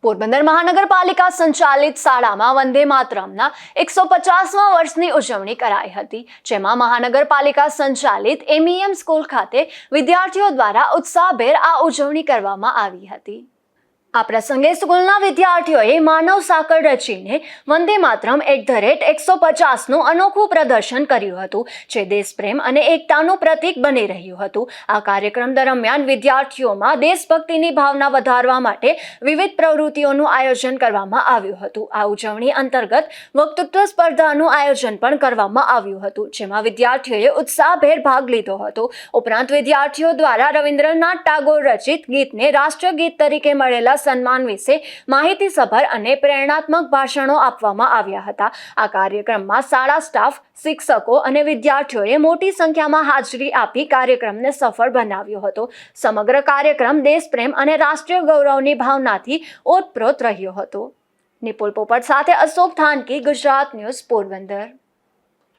પોરબંદર મહાનગરપાલિકા સંચાલિત શાળામાં વંદે માતરમના 150મા વર્ષની ઉજવણી કરાઈ હતી, જેમાં મહાનગરપાલિકા સંચાલિત MEM સ્કૂલ ખાતે વિદ્યાર્થીઓ દ્વારા ઉત્સાહભેર આ ઉજવણી કરવામાં આવી હતી। આ પ્રસંગે સ્કૂલના વિદ્યાર્થીઓએ માનવ સાંકળ રચીને વંદે માતરમ @150નું અનોખું પ્રદર્શન કર્યું હતું, જે દેશપ્રેમ અને એકતાનું પ્રતીક બની રહ્યું હતું। આ કાર્યક્રમ દરમિયાન વિદ્યાર્થીઓમાં દેશભક્તિની ભાવના વધારવા માટે વિવિધ પ્રવૃત્તિઓનું આયોજન કરવામાં આવ્યું હતું। આ ઉજવણી અંતર્ગત વક્તૃત્વ સ્પર્ધાનું આયોજન પણ કરવામાં આવ્યું હતું, જેમાં વિદ્યાર્થીઓએ ઉત્સાહભેર ભાગ લીધો હતો। ઉપરાંત વિદ્યાર્થીઓ દ્વારા રવિન્દ્રનાથ ટાગોર રચિત ગીતને રાષ્ટ્રીય ગીત તરીકે મળેલા સન્માન વિશે માહિતીસભર અને પ્રેરણાત્મક ભાષણો આપવામાં આવ્યા હતા। આ કાર્યક્રમમાં શાળા સ્ટાફ, શિક્ષકો અને વિદ્યાર્થીઓએ મોટી સંખ્યામાં હાજરી આપી કાર્યક્રમને સફળ બનાવ્યો હતો। સમગ્ર કાર્યક્રમ દેશપ્રેમ અને રાષ્ટ્રીય ગૌરવની ભાવનાથી ઓતપ્રોત રહ્યો હતો। નિપુલ પોપટ સાથે અશોક થાનકી, ગુજરાત ન્યૂઝ, પોરબંદર।